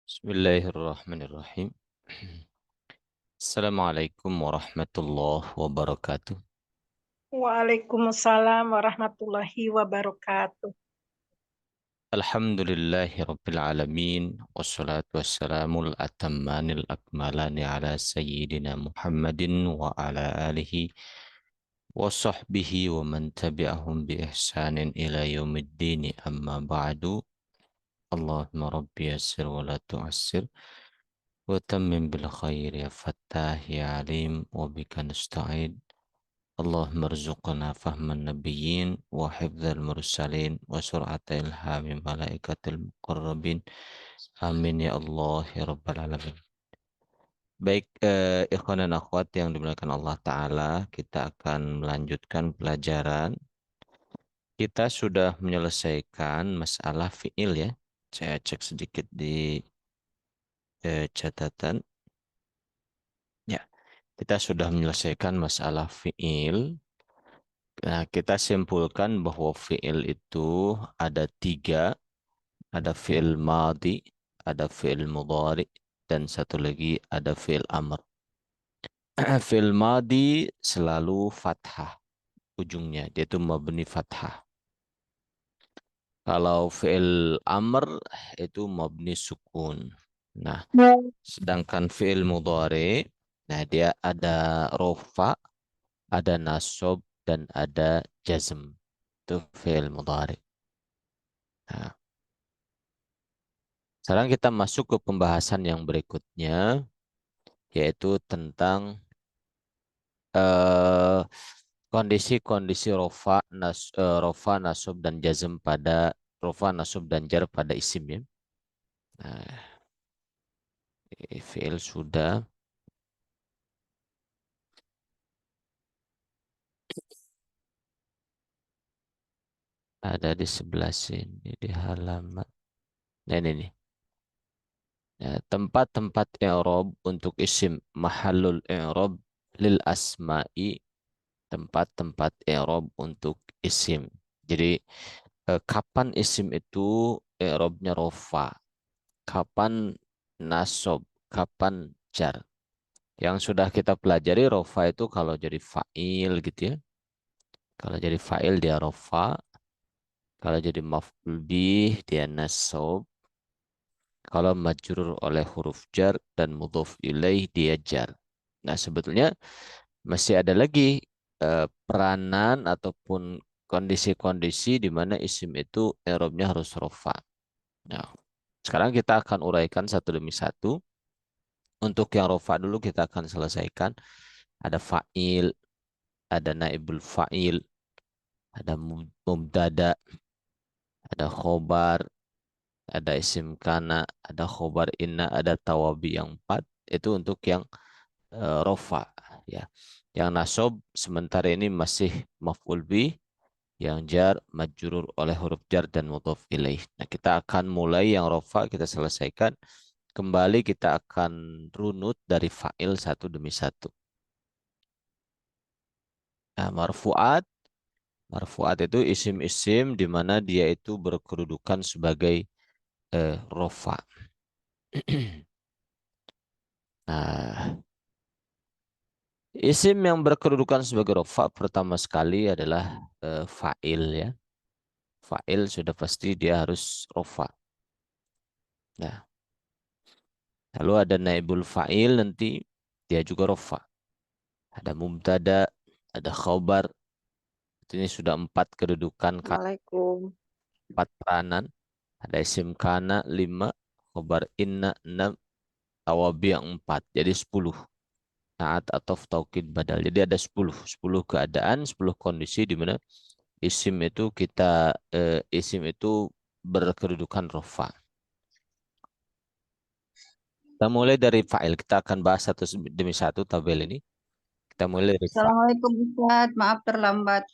Bismillahirrahmanirrahim. Assalamualaikum warahmatullahi wabarakatuh. Waalaikumsalam warahmatullahi wabarakatuh. Alhamdulillahi rabbil alamin. Wassalatu wassalamul atammanil akmalani ala sayyidina Muhammadin wa ala alihi wa sahbihi wa man tabi'ahum bi ihsanin ila yaumiddin amma ba'du. Allahumma rabbi yassir wa la tu'assir wa tammim bil khair ya fattah ya alim wa bika nasta'id. اللهم ارزقنا فهم النبيين وحفظ المرسلين وسرعة إلهام ملائكة المقربين آمين يا الله يا رب العالمين. Baik, ikhwan dan akhwat yang dimuliakan Allah Ta'ala, kita akan melanjutkan pelajaran. Kita sudah menyelesaikan masalah fi'il ya. Saya cek sedikit di catatan. Ya, kita sudah menyelesaikan masalah fi'il. Nah, kita simpulkan bahwa fi'il itu ada tiga, ada fi'il madi, ada fi'il mudhari, dan satu lagi ada fi'il amr. Fi'il madi selalu fathah ujungnya, dia itu mabni fathah. Kalau fi'il amr itu mabni sukun. Nah, sedangkan fi'il mudhari, nah dia ada rofa, ada nasab, dan ada jazm. Itu fi'il mudhari. Nah, sekarang kita masuk ke pembahasan yang berikutnya, yaitu tentang eh, kondisi-kondisi rofa, nasab, dan jazm pada rofa, nasab, dan jar pada isim ya. Nah, fi'il sudah ada di sebelah sini di halaman. Nah, ini nih. Ya, tempat-tempat i'rab untuk isim mahallul i'rab lil asma'i, tempat-tempat i'rab untuk isim. Jadi kapan isim itu i'rabnya rofa, kapan nasab, kapan jar. Yang sudah kita pelajari rofa itu kalau jadi fa'il gitu ya. Kalau jadi fa'il dia rofa, kalau jadi maf'ul bih dia nasab, kalau majrur oleh huruf jar dan mudhof ilaih dia jar. Nah, sebetulnya masih ada lagi peranan ataupun kondisi-kondisi di mana isim itu i'rabnya harus rofa. Nah, sekarang kita akan uraikan satu demi satu. Untuk yang rofa dulu kita akan selesaikan. Ada fa'il, ada naibul fa'il, ada mubtada, ada khobar, ada isim kana, ada khobar inna, ada tawabi yang empat. Itu untuk yang rofa. Ya. Yang nasab sementara ini masih maf'ul bih, yang jar majrur oleh huruf jar dan mudhof ilaih. Nah, kita akan mulai yang rofa kita selesaikan. Kembali kita akan runut dari fa'il satu demi satu. Nah, marfu'at. Marfu'at itu isim-isim di mana dia itu berkedudukan sebagai rofa. Nah, isim yang berkedudukan sebagai rofa pertama sekali adalah fa'il ya. Fa'il sudah pasti dia harus rofa. Nah, lalu ada naibul fa'il nanti dia juga rofa. Ada mubtada, ada khobar. Ini sudah empat kedudukan, Assalamualaikum. empat peranan. Ada isim kana, lima. Khobar inna, enam. Tawabi yang empat. Jadi 10. Naat atau taukid badal. Jadi ada 10. 10 keadaan, 10 kondisi di mana isim itu berkedudukan rofa. Kita mulai dari fa'il. Kita akan bahas satu demi satu tabel ini. Kita mulai dari fa'il. Assalamualaikum Ustaz, maaf terlambat.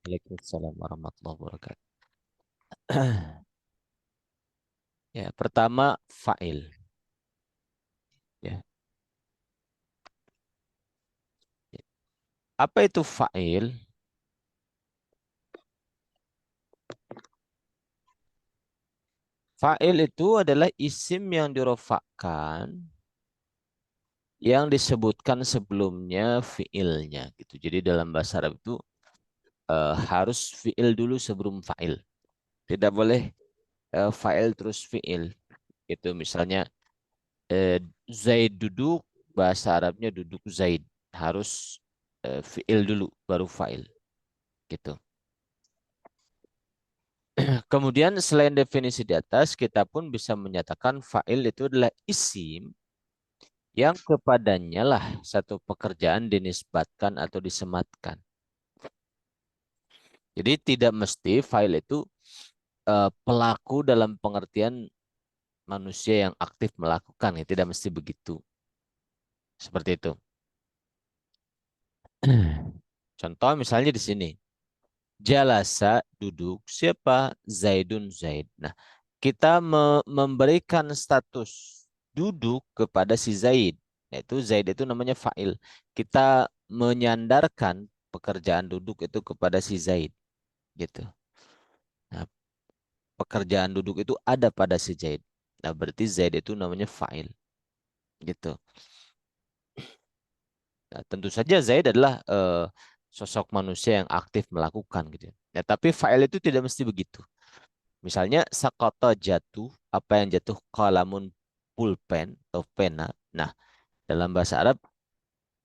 Waalaikumsalam warahmatullahi wabarakatuh. Ya, pertama fa'il. Ya. Apa itu fa'il? Fa'il itu adalah isim yang dirofakkan yang disebutkan sebelumnya fiilnya gitu. Jadi dalam bahasa Arab itu harus fiil dulu sebelum fa'il. Tidak boleh fa'il terus fiil. Itu misalnya Zaid duduk, bahasa Arabnya duduk Zaid. Harus fiil dulu baru fa'il gitu. Kemudian selain definisi di atas, kita pun bisa menyatakan fa'il itu adalah isim yang kepadanya lah satu pekerjaan dinisbatkan atau disematkan. Jadi tidak mesti fa'il itu pelaku dalam pengertian manusia yang aktif melakukan, ya tidak mesti begitu. Seperti itu. Contoh misalnya di sini. Jalasa duduk. Siapa? Zaidun Zaid. Nah, kita memberikan status duduk kepada si Zaid. Yaitu Zaid itu namanya fa'il. Kita menyandarkan pekerjaan duduk itu kepada si Zaid. Gitu. Nah, pekerjaan duduk itu ada pada si Zaid. Nah, berarti Zaid itu namanya fa'il. Gitu. Nah, tentu saja Zaid adalah sosok manusia yang aktif melakukan gitu. Ya, tapi fa'il itu tidak mesti begitu. Misalnya sakata jatuh, apa yang jatuh kalamun pulpen atau pena. Nah, dalam bahasa Arab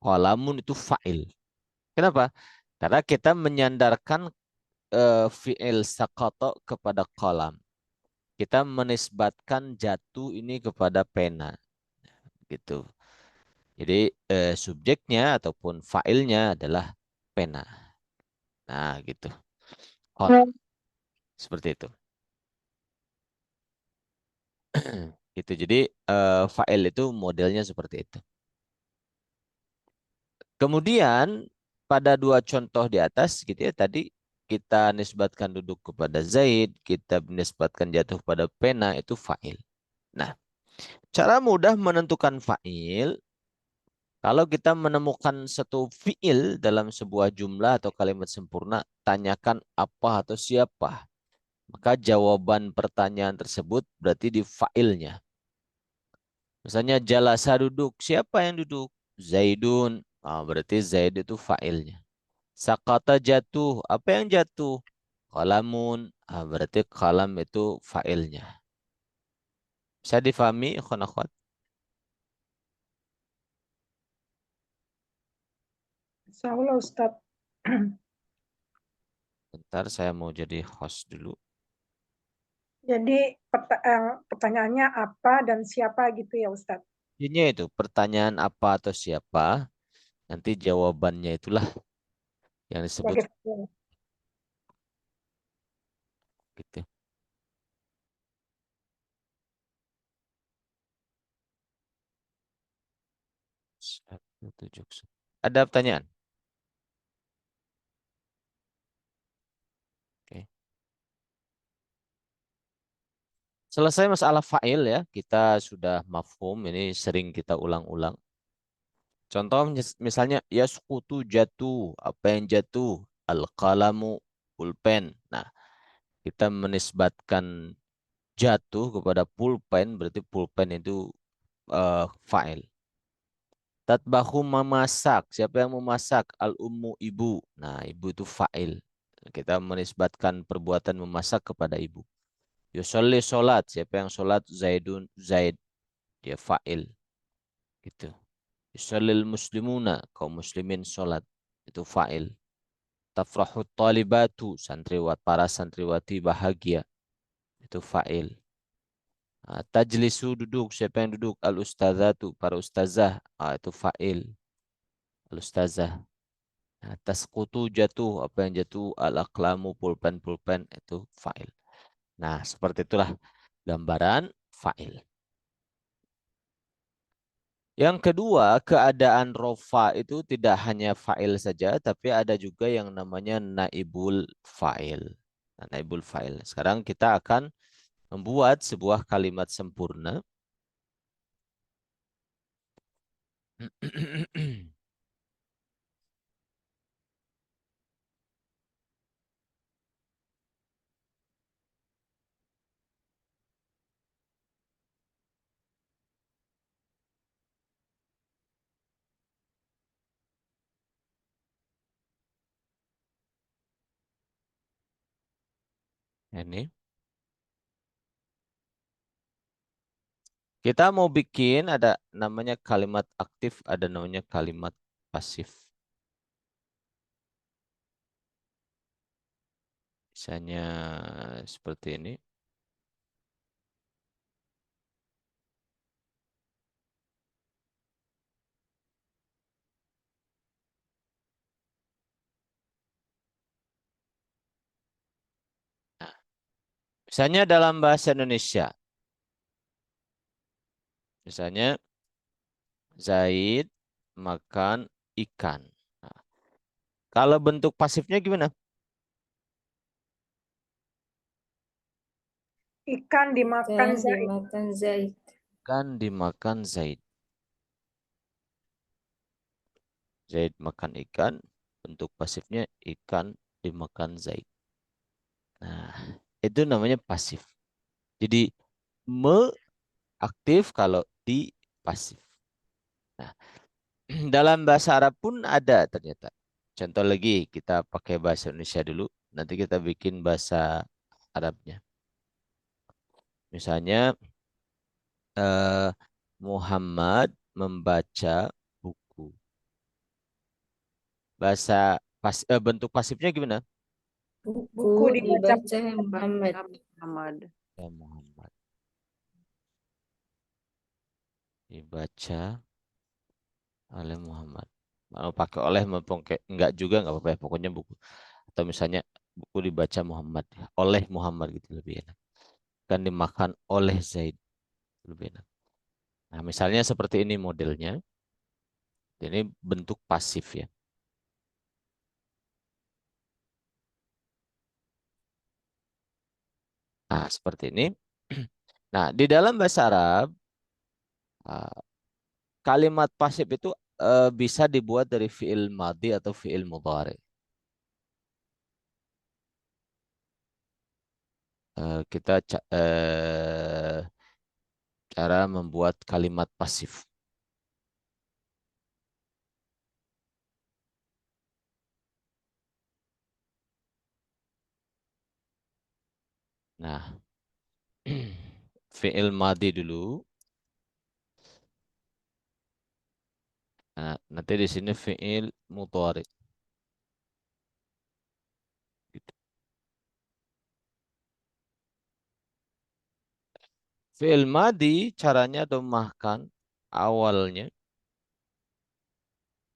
kalamun itu fa'il. Kenapa? Karena kita menyandarkan fi'il sakata kepada kalam. Kita menisbatkan jatuh ini kepada pena gitu. Jadi subjeknya ataupun fa'ilnya adalah pena. Nah, gitu. Qalam. Seperti itu. Gitu. Jadi fa'il itu modelnya seperti itu. Kemudian pada dua contoh di atas gitu ya tadi kita nisbatkan duduk kepada Zaid, kita nisbatkan jatuh pada pena itu fa'il. Nah, cara mudah menentukan fa'il kalau kita menemukan satu fi'il dalam sebuah jumlah atau kalimat sempurna, tanyakan apa atau siapa. Maka jawaban pertanyaan tersebut berarti di fa'ilnya. Misalnya jalasa duduk, siapa yang duduk? Zaidun. Berarti Zaid itu fa'ilnya. Sakata jatuh. Apa yang jatuh? Kalamun. Berarti kalam itu fa'ilnya. Bisa difahami, ikhwan akhwat? Insya Allah Ustadz. Bentar, saya mau jadi host dulu. Jadi pertanyaannya apa dan siapa gitu ya Ustadz? Ini itu, pertanyaan apa atau siapa? Nanti jawabannya itulah yang disebut Sebagai gitu. 170. Ada pertanyaan? Oke. Selesai masalah fa'il ya. Kita sudah mafhum, ini sering kita ulang-ulang. Contoh misalnya yasqutu jatuh, apa yang jatuh? Al-qalamu, pulpen. Nah, kita menisbatkan jatuh kepada pulpen, berarti pulpen itu fa'il. Tatbahu memasak, siapa yang memasak? Al-ummu ibu. Nah, ibu itu fa'il. Kita menisbatkan perbuatan memasak kepada ibu. Yusolli solat, siapa yang solat? Zaidun, Zaid, dia fa'il. Gitu. Yusallil muslimuna, kaum muslimin solat. Itu fa'il. Tafrahut talibatu, santriwat, para santriwati bahagia. Itu fa'il. Tajlisu duduk, siapa yang duduk? Al-ustazatu, para ustazah. Itu fa'il. Al-ustazah. Tasqutu jatuh, apa yang jatuh? Al-aqlamu, pulpen-pulpen. Itu fa'il. Nah, seperti itulah gambaran fa'il. Yang kedua, keadaan rofa itu tidak hanya fa'il saja, tapi ada juga yang namanya naibul fa'il. Nah, naibul fa'il. Sekarang kita akan membuat sebuah kalimat sempurna. Ini. Kita mau bikin ada namanya kalimat aktif, ada namanya kalimat pasif. Misalnya seperti ini. Nah, misalnya dalam bahasa Indonesia. Misalnya Zaid makan ikan. Nah, kalau bentuk pasifnya gimana? Ikan dimakan Ikan Zaid. dimakan Zaid. Ikan dimakan Zaid. Zaid makan ikan. Bentuk pasifnya ikan dimakan Zaid. Nah, itu namanya pasif. Jadi me aktif kalau di pasif. Nah, dalam bahasa Arab pun ada ternyata. Contoh lagi, kita pakai bahasa Indonesia dulu. Nanti kita bikin bahasa Arabnya. Misalnya, eh, Muhammad membaca buku. Bentuk pasifnya gimana? Buku Buku dibaca dibaca Muhammad. Muhammad. Ya, Muhammad dibaca oleh Muhammad. Mau pakai oleh mau pakai enggak juga enggak apa-apa ya. Pokoknya buku. Atau misalnya buku dibaca Muhammad. Oleh Muhammad gitu lebih enak. Kan dimakan oleh Zaid lebih enak. Nah, misalnya seperti ini modelnya. Ini bentuk pasif ya. Nah, seperti ini. Nah, di dalam bahasa Arab, ah, kalimat pasif itu bisa dibuat dari fiil madi atau fiil mudhari. Kita cara membuat kalimat pasif. Nah, fiil madi dulu. Nah, nanti di sini fiil mudhari. Gitu. Fiil madi caranya domahkan awalnya,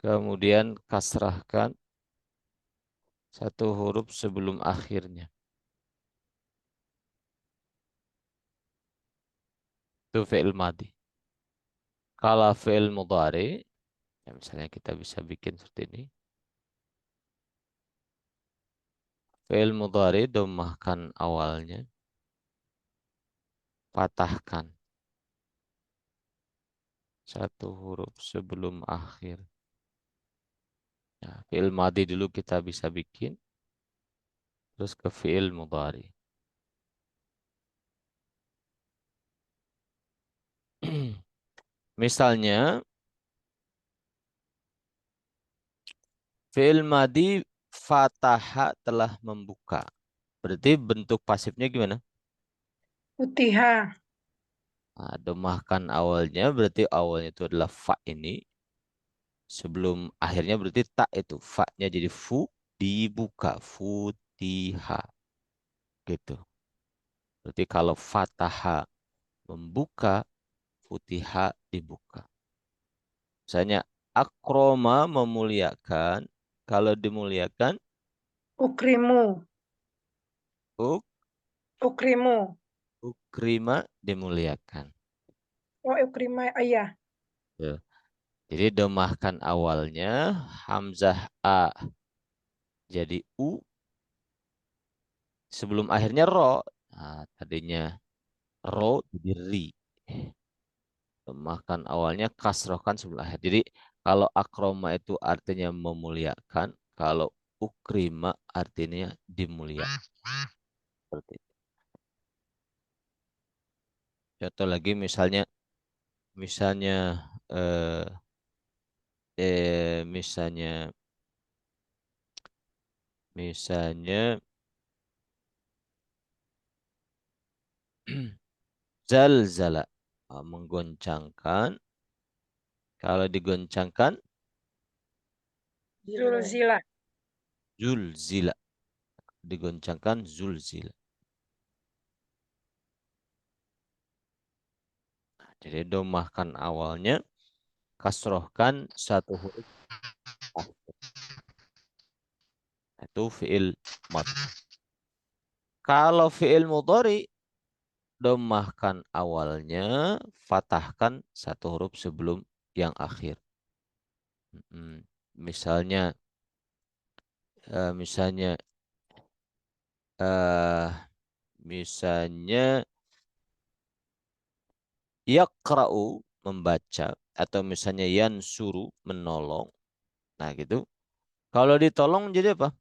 kemudian kasrahkan satu huruf sebelum akhirnya. Itu fi'il madi. Kalau fi'il mudhari, ya misalnya kita bisa bikin seperti ini. Fi'il mudhari domahkan awalnya, patahkan satu huruf sebelum akhir. Ya, fi'il madi dulu kita bisa bikin, terus ke fi'il mudhari. Misalnya, fi'il madi fataha telah membuka. Berarti bentuk pasifnya gimana? Utiha. Nah, domahkan awalnya berarti awalnya itu adalah fa ini. Sebelum akhirnya berarti tak itu. Fa-nya jadi fu, dibuka. Futiha. Gitu. Berarti kalau fataha membuka, futiha dibuka. Misalnya akroma memuliakan. Kalau dimuliakan, Ukrimu. uk, Ukrimu. ukrima dimuliakan. Oh, ukrima ayah. Tuh. Jadi domahkan awalnya hamzah a jadi u sebelum akhirnya ro. Nah, tadinya ro jadi ri. Makan awalnya kasrohkan sebelum akhir. Jadi kalau akroma itu artinya memuliakan, kalau ukrima artinya dimuliakan. Seperti itu. Contoh lagi misalnya misalnya eh, misalnya misalnya Zalzala. Menggoncangkan. Kalau digoncangkan, Zulzila. zulzila. Digoncangkan, zulzila. Jadi domahkan awalnya, kasrohkan satu huruf akhir. Itu fi'il mad. Kalau fi'il mudhari, domahkan awalnya, fatahkan satu huruf sebelum yang akhir. Misalnya, eh, misalnya, eh, misalnya yaqra'u membaca atau misalnya yansuru menolong. Nah, gitu. Kalau ditolong jadi apa?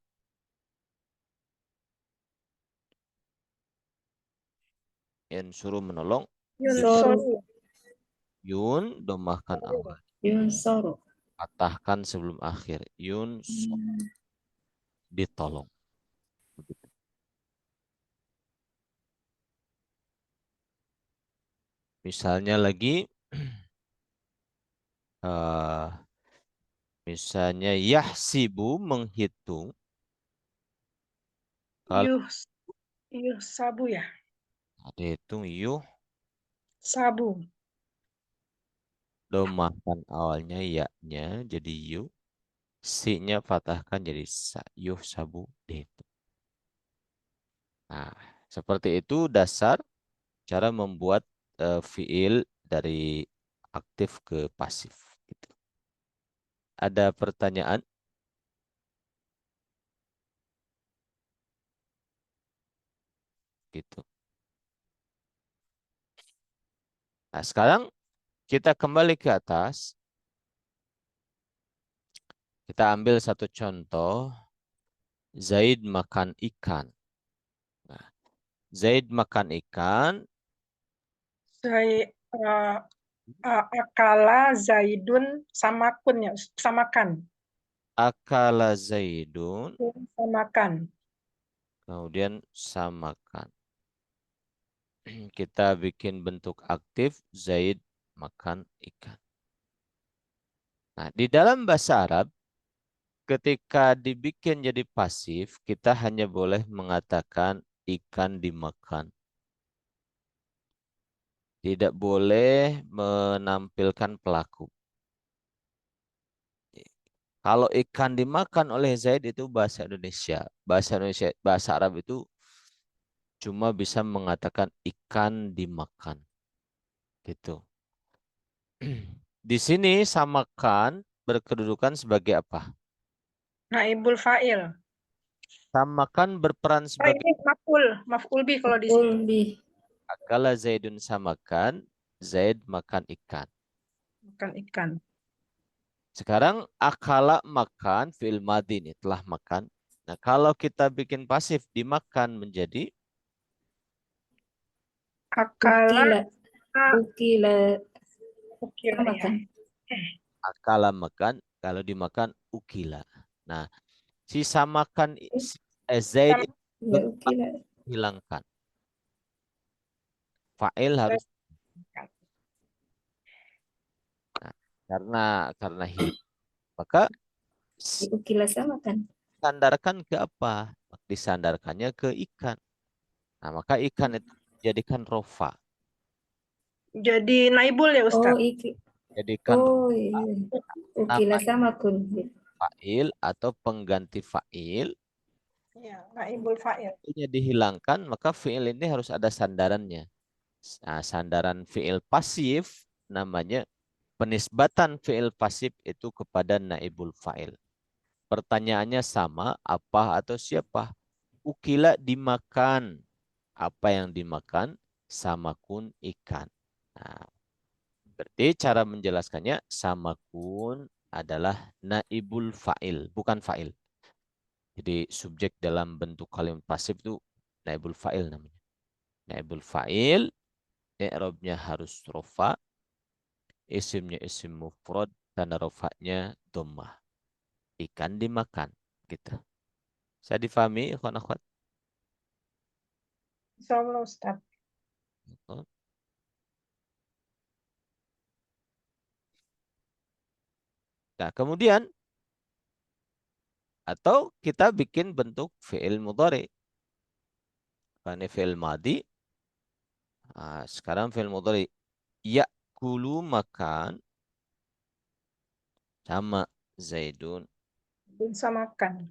Yansuru menolong. Soru. Yunsoru. Yun domahkan awal. Yunsoru. Patahkan sebelum akhir. Ditolong. Begitu. Misalnya lagi eh, misalnya yahsibu menghitung. Kalau Yuh. Yuh sabu ya. dihitung yuh Sabu. domahkan awalnya ya-nya jadi yu. Si-nya patahkan jadi sa. Yuh sabu dihitung. Nah, seperti itu dasar cara membuat fiil dari aktif ke pasif. Gitu. Ada pertanyaan? Gitu. Nah, sekarang kita kembali ke atas. Kita ambil satu contoh. Zaid makan ikan. Nah, Zaid makan ikan. Zai, akala Zaidun samakun ya. Samakan. Akala Zaidun. Samakan. Kemudian samakan. Kita bikin bentuk aktif. Zaid makan ikan. Nah, di dalam bahasa Arab, ketika dibikin jadi pasif, kita hanya boleh mengatakan ikan dimakan. Tidak boleh menampilkan pelaku. Kalau ikan dimakan oleh Zaid itu bahasa Indonesia. Bahasa Arab itu cuma bisa mengatakan ikan dimakan. Gitu. Di sini samakan berkedudukan sebagai apa? Naibul fa'il. Samakan berperan Oh, sebagai ini maf'ul. Maf'ul bih kalau di sini. Ulbi. akala Zaidun samakan, Zaid makan ikan. Makan ikan. Sekarang akala makan fi'il madhi nih, telah makan. Nah, kalau kita bikin pasif dimakan menjadi Akala. Ukila. Ukila. Ukila Sama ya. kan? akala makan, kalau dimakan ukila. Nah, sisa makan Zaid Sama itu Ya, ukila. hilangkan. Fa'il harus ikan. nah, karena hilang. Maka Ya, ukila sama kan? sandarkan ke apa? Disandarkannya ke ikan. Nah, maka ikan itu jadikan rofa. Jadi naibul ya Oh, Ustadz. iki. Jadikan Oh, iya. Ukila namanya sama kun. fa'il atau pengganti fa'il. Ya, naibul fa'il. Fi'ilnya dihilangkan, maka fi'il ini harus ada sandarannya. Nah, sandaran fi'il pasif namanya penisbatan fi'il pasif itu kepada naibul fa'il. Pertanyaannya sama, apa atau siapa? Ukila dimakan. Apa yang dimakan? Samakun ikan. Nah, berarti cara menjelaskannya samakun adalah naibul fa'il, bukan fa'il. Jadi subjek dalam bentuk kalimat pasif itu naibul fa'il namanya. Naibul fa'il, i'rabnya harus rofa, isimnya isim mufrad, tanda rofanya dhammah. Ikan dimakan, gitu. Saya difahami, ikhwan akhwat? Insya Allah Ustadz. Nah, kemudian atau kita bikin bentuk fi'il mudhari. Ini fi'il madi. Nah, sekarang fi'il mudhari. Ya'kulu makan sama Zaidun. Bisa makan.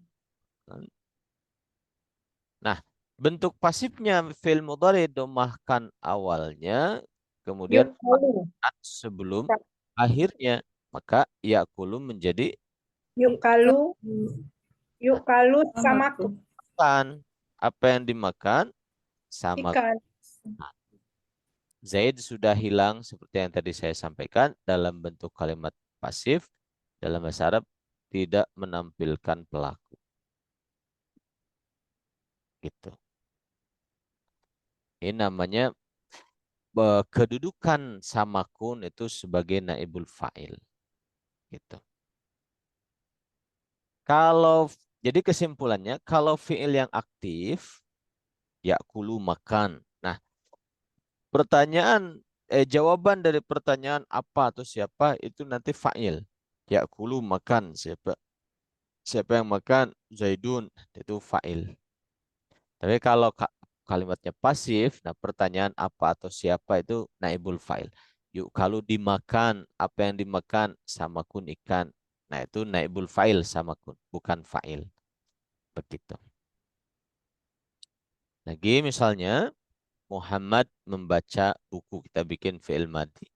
Nah, bentuk pasifnya fi'il mudhari domahkan awalnya, kemudian Yukalu. fathahkan sebelum akhirnya. Maka ya'kulu menjadi Yukalu. Yukalu Samaku. samaku. makan. Apa yang dimakan sama. Ikan. Zaid sudah hilang seperti yang tadi saya sampaikan dalam bentuk kalimat pasif dalam bahasa Arab tidak menampilkan pelaku. Gitu. Ini namanya kedudukan samakun itu sebagai naibul fa'il. Gitu. Kalau jadi kesimpulannya kalau fi'il yang aktif yakulu makan. Nah, jawaban dari pertanyaan apa atau siapa itu nanti fa'il. Yakulu makan siapa yang makan Zaidun itu fa'il. Tapi kalau kalimatnya pasif, nah pertanyaan apa atau siapa itu naibul fa'il. Yuk kalau dimakan, apa yang dimakan sama kun ikan. Nah itu naibul fa'il sama kun, bukan fa'il. Begitu. Lagi misalnya Muhammad membaca buku, kita bikin fi'il madi.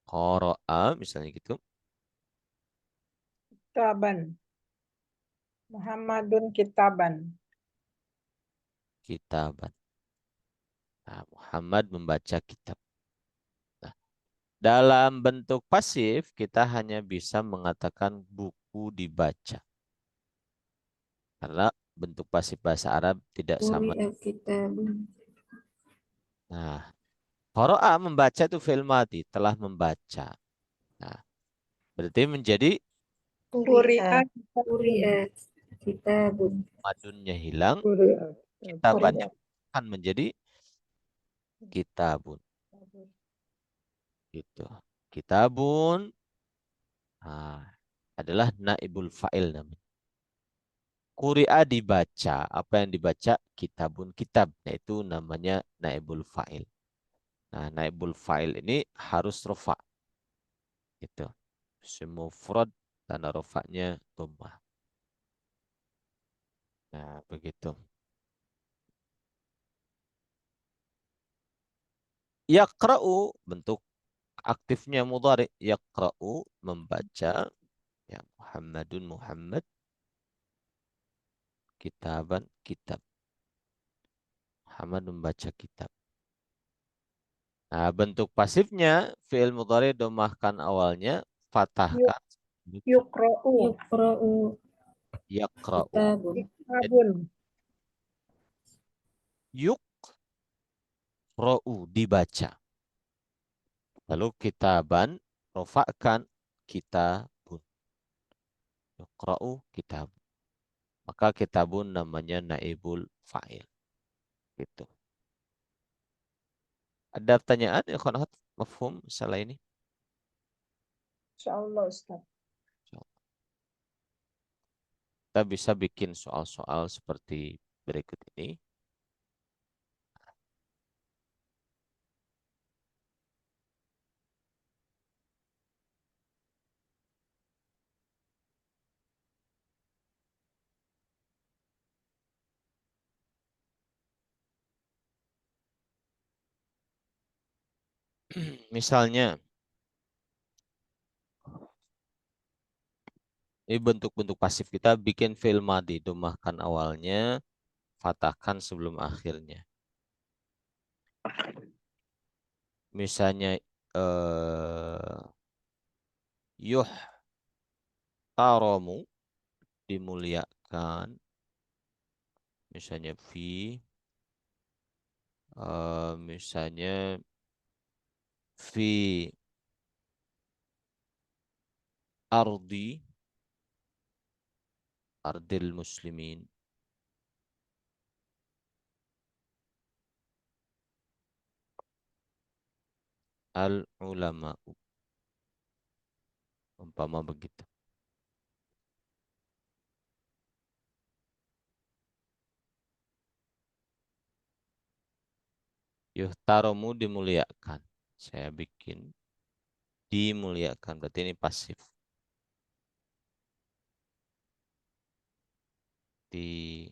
Qara'a misalnya gitu. Kitaban. Muhammadun kitaban. Kitaban. Nah, Muhammad membaca kitab. Nah, dalam bentuk pasif kita hanya bisa mengatakan buku dibaca. Karena bentuk pasif bahasa Arab tidak sama. Quri'a kitabun. Nah, qara'a membaca itu fi'il madi, telah membaca. Nah, berarti menjadi Quri'a Quri'a. kitabun. Quri'a kitabun. madunnya hilang, Quri'a. kitabannya akan menjadi kitabun. Gitu. Kitabun nah, adalah naibul fa'il namanya. Quri'a dibaca, apa yang dibaca? Kitabun kitab, yaitu namanya naibul fa'il. Nah, naibul fa'il ini harus rofa. Gitu. Semufrad tanda rofaknya dhammah. Nah, begitu. Yaqra'u bentuk aktifnya mudhari. Yaqra'u membaca. Ya, Muhammadun Muhammad. Kitaban kitab. Muhammad membaca kitab. Nah, bentuk pasifnya fi'il mudhari domahkan awalnya, Yuk, fathahkan. yukra'u. Yuqra'u Yaqra'u. kitabun. Jadi Kitabun. yuqra'u dibaca. Lalu kitaban rofakkan kitabun. Yuqra'u kitab. Maka kitabun namanya naibul fa'il. Gitu. Ada pertanyaan ya khonat mafhum masalah ini? Insyaallah Ustaz. Kita bisa bikin soal-soal seperti berikut ini. Misalnya, ini bentuk-bentuk pasif kita bikin fi'il madi, domahkan awalnya, fathahkan sebelum akhirnya. Misalnya yuhtaramu dimuliakan. Misalnya misalnya fi ardi ardil muslimin. al ulama. Umpama begitu. Yuhtaromu dimuliakan. Saya bikin dimuliakan. Berarti ini pasif. Di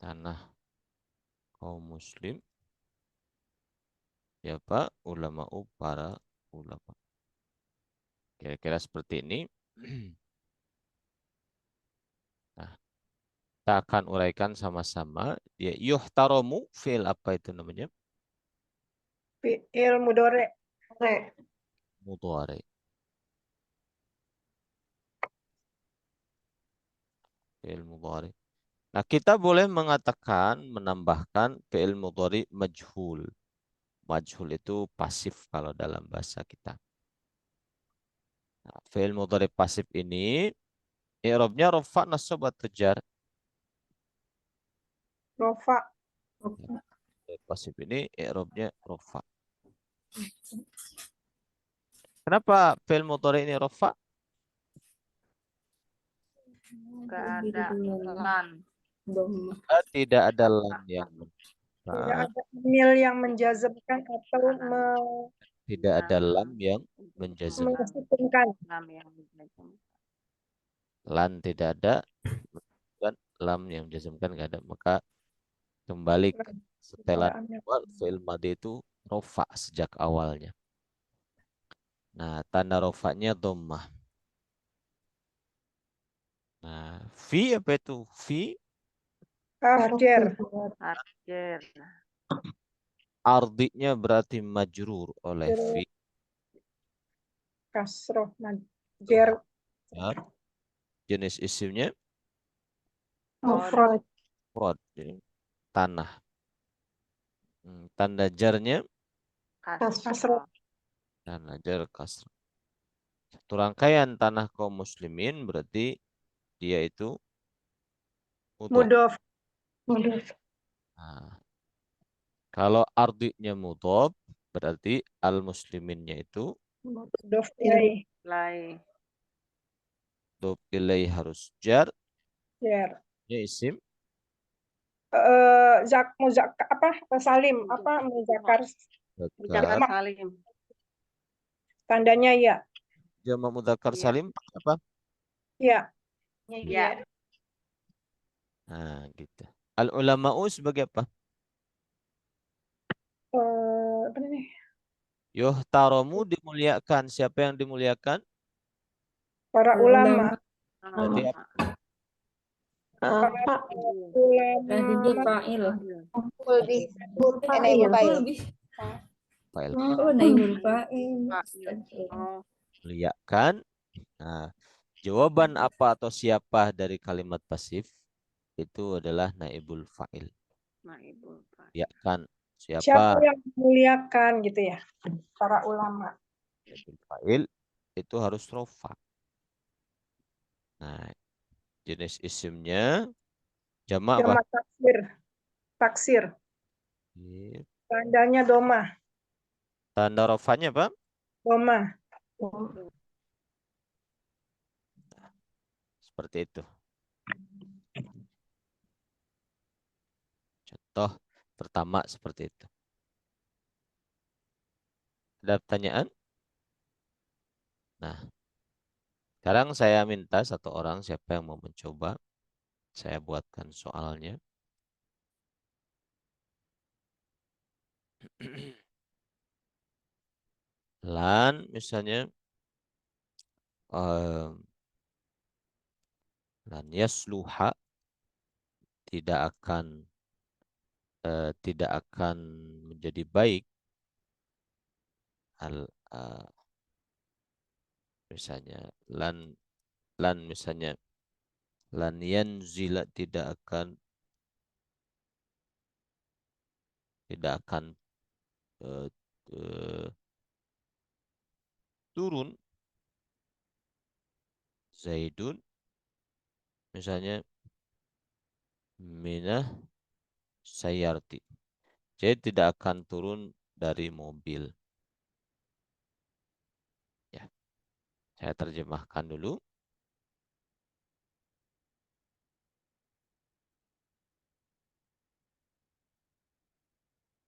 tanah kaum muslim. Siapa? Ulama'u para ulama. Kira-kira seperti ini. Nah, kita akan uraikan sama-sama. Ya, yuhtaromu fi'il apa itu namanya? Fi'il mudore. Mudhari. Fi'il mudhari. Nah, kita boleh mengatakan, menambahkan fi'il mudhari majhul. Majhul itu pasif kalau dalam bahasa kita. Nah, fi'il mudhari pasif ini, i'rabnya rafa nasab atau jar. Rofa. Pasif ini i'rabnya rafa. Kenapa fi'il mudhari ini rafa? Nggak ada lan. Tidak ada lam yang Tidak menjazmkan. ada mil yang menjazmkan atau Tidak ada lam yang menjazmkan. mensukunkan. Lam yang menjazmkan. Lan tidak ada. Dan lam yang menjazmkan nggak ada. Maka kembali ke setelan awal fi'il madhi itu rofa sejak awalnya. Nah, tanda rofanya dhammah. Nah, fi apa itu? Fi Afjer. Harjer. ardinya berarti majrur oleh fi. Kasroh. Jer. Ya. Jenis isimnya Mufrad. mufrad. Jadi tanah. Tanda jarnya Kasroh. tanda jar kasrah. Satu rangkaian tanah kaum muslimin berarti dia itu mudhof. Mudof. Nah, kalau ardinya mudhof berarti al musliminnya itu Mudof ilai. Lai. mudhof ilai harus jar. Jer. Ya isim Muzak apa? Salim apa? Muzakar. Mudzakkar mudzakkar. salim. Tandanya ya. Jamak mudzakkar Iya. salim apa? Ya. Ya. Nah, gitu. Al ulama'u sebagai apa? Apa nih? Yuhtaramu dimuliakan. Siapa yang dimuliakan? Para ulama. Berarti apa? Para Jadi ulama. fa'il. Lebih Fa'il. fa'il. Fa'il Oh, naibul fa'il. Oh, muliakan. Nah, jawaban apa atau siapa dari kalimat pasif itu adalah naibul fa'il. naibul fa'il. Ya kan, Siapa siapa yang memuliakan gitu ya? Para ulama. naibul fa'il itu harus rofa. Nah, jenis isimnya jamak apa? Jamak taksir. Taksir. Tandanya doma. Tanda rofanya apa? Doma. Seperti itu. Contoh pertama seperti itu. Ada pertanyaan? Nah, sekarang saya minta satu orang siapa yang mau mencoba. Saya buatkan soalnya. Lan misalnya lan yasluha tidak akan tidak akan menjadi baik al misalnya lan misalnya lan yanzila tidak akan eh, eh, turun Zaidun misalnya minah sayarti. Jadi tidak akan turun dari mobil. Ya, saya terjemahkan dulu.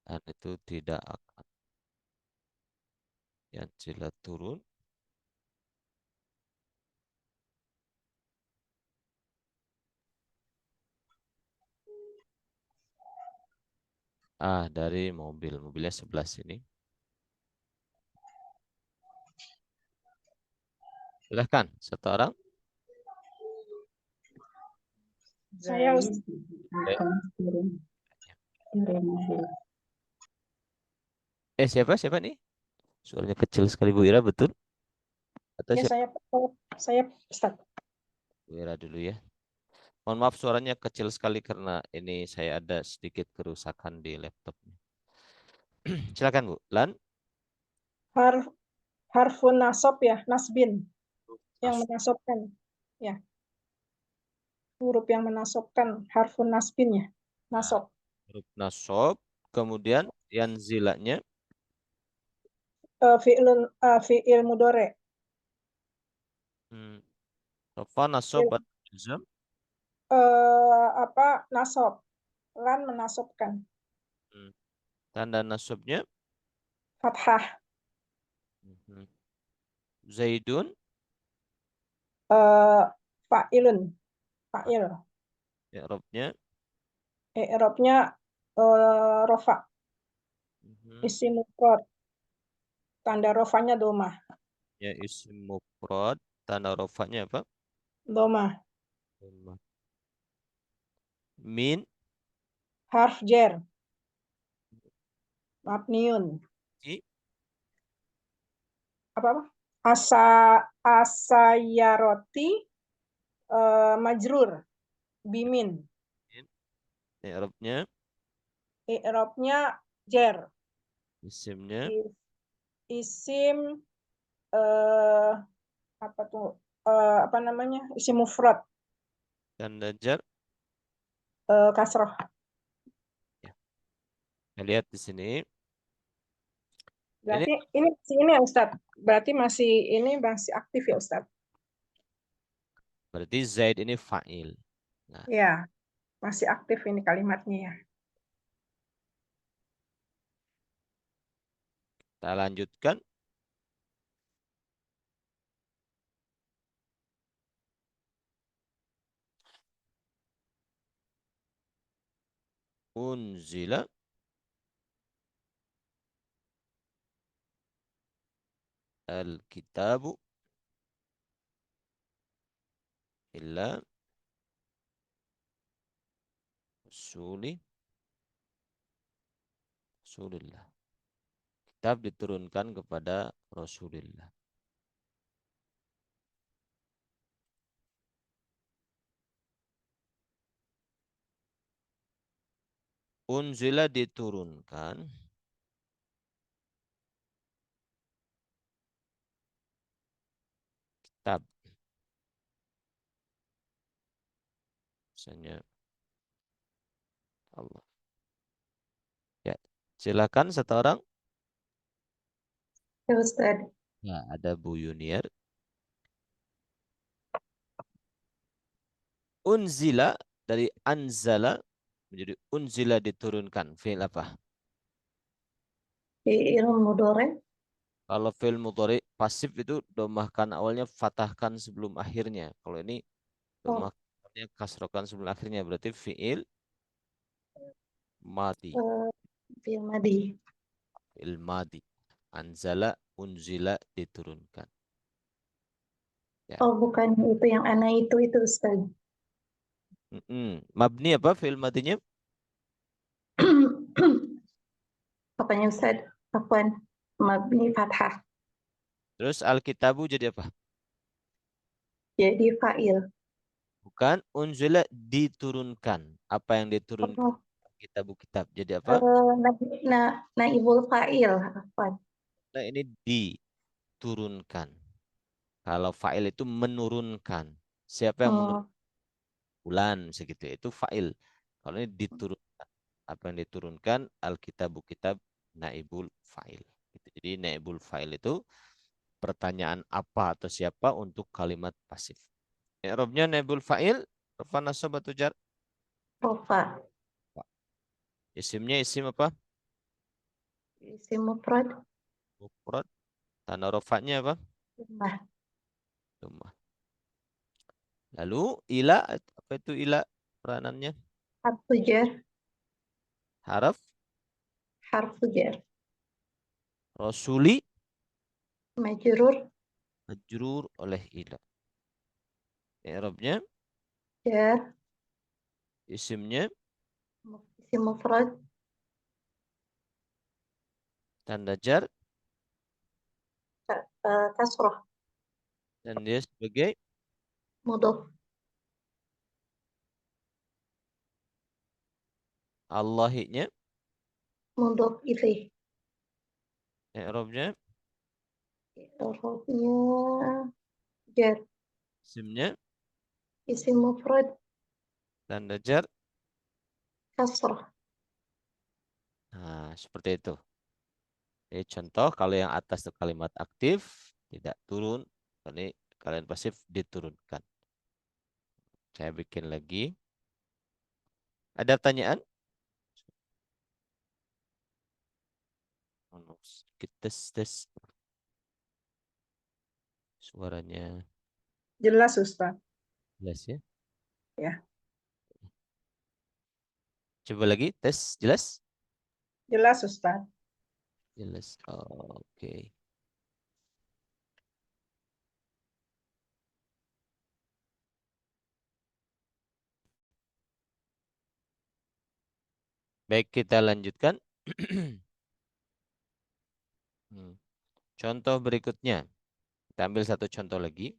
Dan itu tidak akan. Yang jelas turun. Dari mobil. Mobilnya sebelah sini. Silahkan, satu orang. Saya Eh, Turun. siapa nih? Suaranya kecil sekali Bu Ira, betul? Atau ya siapa? saya Ustaz. Bu Ira dulu ya. Mohon maaf suaranya kecil sekali karena ini saya ada sedikit kerusakan di laptopnya. Silakan Bu. Lan. Harf harfun nasob ya, nasbin yang menasobkan. Ya, huruf yang menasobkan harfun nasbin ya. Nah, Nasob. huruf nasob. Kemudian yang zilanya. Fi'il mudore. Rafa nasob atau jazam. Nasob. Lan menasobkan. Tanda nasobnya. Fathah. Zaidun. Fa'ilun. Fa'il. I'rabnya. I'rabnya rofa. Isim mufrad. Tanda rofanya domah. Ya isim mufrad. Tanda rofanya apa? Domah. Min. Harf jer. Mabniun. Apa? Asayaroti majrur. Bimin. I'rabnya. I'rabnya jer. Isimnya. Isim apa tuh? Apa namanya? Isim mufrad. Tanda jar. Kasroh. Ya. Kita lihat di sini. Ini Berarti ini ya Ustaz. Berarti ini masih aktif ya Ustaz. berarti Zaid ini fa'il. Nah, Ya, masih aktif ini kalimatnya ya. kita lanjutkan. Unzila. Al-kitabu. Illa. Rasuli. Rasulullah. Kitab diturunkan kepada Rasulullah. Unzila diturunkan. Kitab. Misalnya Allah. Ya, silakan satu orang. Ya Ustaz. Ya, ada Bu Yuniar. Unzila dari anzala menjadi unzila diturunkan. Fi'il apa? Fi'il mudhari. Kalau fi'il mudhari pasif itu domahkan awalnya, fatahkan sebelum akhirnya. Kalau ini Oh, domahkannya kasrokan sebelum akhirnya. Berarti fi'il madi. fi'il madi. Fi'il madi. Anzala, unzila diturunkan. Ya. Oh, bukan itu yang ana itu Ustaz. Mabni apa fi'il madinya? Apanya Ustaz? Afwan. Mabni fathah. Terus alkitabu jadi apa? Jadi fa'il. Bukan, unzila diturunkan. Apa yang diturunkan? Oh, Kitab. Jadi apa? naibul fa'il. Afwan. Nah, ini diturunkan. Kalau fa'il itu menurunkan. Siapa yang menurunkan? Oh, Bulan segitu. Itu fa'il. Kalau ini diturunkan. Apa yang diturunkan? Alkitabu kitab naibul fa'il. Gitu. Jadi naibul fa'il itu pertanyaan apa atau siapa untuk kalimat pasif. I'rabnya naibul fa'il, rafa nasab atau jar? Rofa. Isimnya isim apa? Isim mufrad. Mufrad. Tanda rofanya apa? Dhammah. Dhammah. Lalu ila, apa itu ila peranannya? Harfu jar. Haraf Harfu jar. rasuli Majrur. majrur oleh ila. I'rabnya Jar. isimnya Isim mufrad. tanda jar Kasrah. dan dia sebagai Mudhof. Allahinya. Mudhof ilaih. I'rabnya I'rabnya jar. isimnya Isim mufrad. tanda jar. Kasrah. Nah, seperti itu. Jadi contoh kalau yang atas itu kalimat aktif tidak turun, ini kalian pasif diturunkan. Saya bikin lagi. Ada pertanyaan? Kita tes suaranya Jelas, Ustaz. jelas ya. Ya. Coba lagi tes jelas? Jelas, Ustaz. Jelas. Oke. Baik, kita lanjutkan. Contoh berikutnya. Kita ambil satu contoh lagi.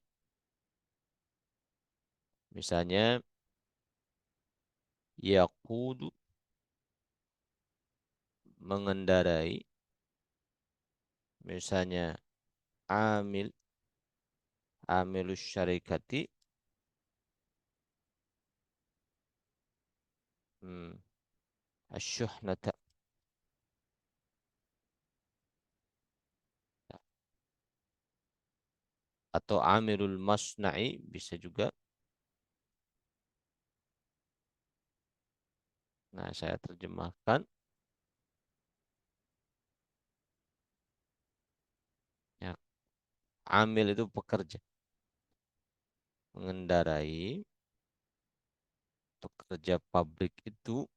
Misalnya yaqudu mengendarai. Misalnya amilus syarikati asyuhnata. Atau amirul masna'i bisa juga. Nah, saya terjemahkan. Ya, amil itu pekerja. Mengendarai pekerja pabrik itu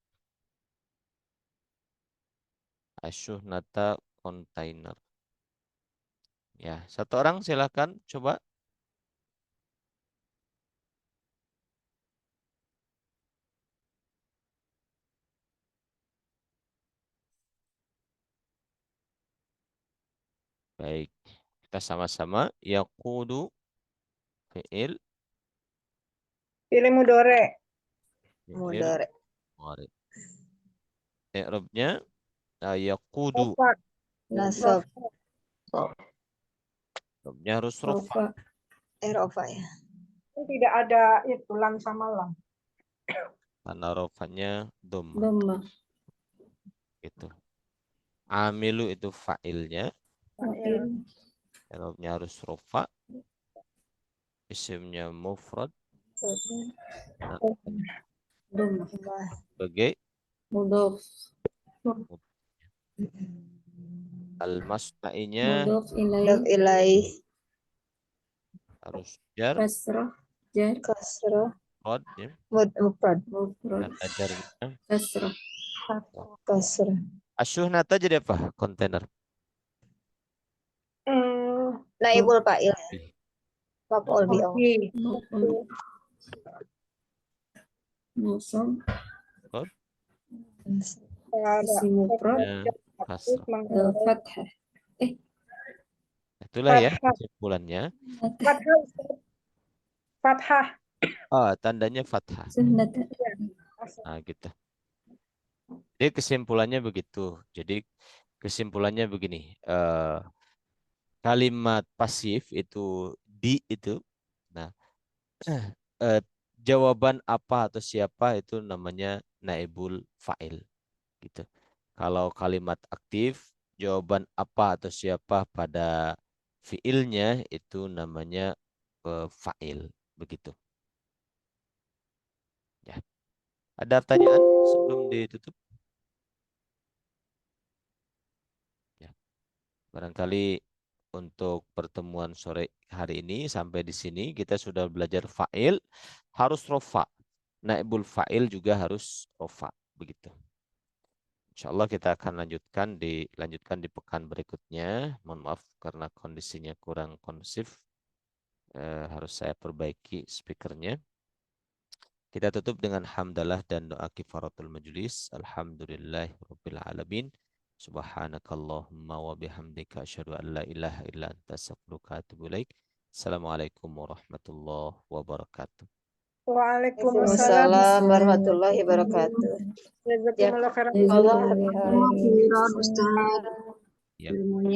asyuhnata kontainer. Ya, satu orang silakan coba. Baik, kita sama-sama. Yaqudu fi'il. Pilih mudore. Fi'il mudhari. I'rabnya yaqudu. Rofa. Nasab. I'rabnya harus rofa. Rofa ya. Tidak ada itu lam sama lam. Karena rofanya dhammah. Dhammah. Gitu. Amilu itu fa'ilnya. Fa'il. I'rabnya harus rofa. Isimnya mufrad. Dhammah. Sebagai Mudhof. al-masna'inya Mudhof ilaih. harus jar. Kasrah. Jar. Kasrah. Rod, ya. Mufrad. Dan ajarnya. Kasrah. Kasrah. Asyuhnata jadi apa? Kontainer. Naibul fa'il. Maf'ul bihi. Nasab. Rod. Isim mufrad. Kasrah. Fathah. Itulah ya Fathah. kesimpulannya. Fathah, Ustaz. Fathah. Tandanya fathah. Sunnata. Nah, gitu. Jadi kesimpulannya begitu. Jadi kesimpulannya begini. Kalimat pasif itu di itu. Nah, jawaban apa atau siapa itu namanya naibul fa'il. Gitu. Kalau kalimat aktif, jawaban apa atau siapa pada fiilnya itu namanya fa'il. Begitu. Ya. Ada pertanyaan sebelum ditutup? Ya. Barangkali untuk pertemuan sore hari ini sampai di sini kita sudah belajar fa'il harus rofa. Naibul fa'il juga harus rofa. Begitu. Insya Allah kita akan lanjutkan di pekan berikutnya. Mohon maaf karena kondisinya kurang kondusif. Harus saya perbaiki speakernya. Kita tutup dengan hamdalah dan doa kifaratul majlis. Alhamdulillahirabbil alamin. Subhanakallahumma wa bihamdika asyhadu an la ilaha illa anta astaghfiruka wa atubu ilaik. Assalamualaikum warahmatullahi wabarakatuh. Waalaikumsalam. Waalaikumsalam warahmatullahi wabarakatuh. Jazakumullah khairan. Allah Khairan, Ustaz. Ya. Ilmunya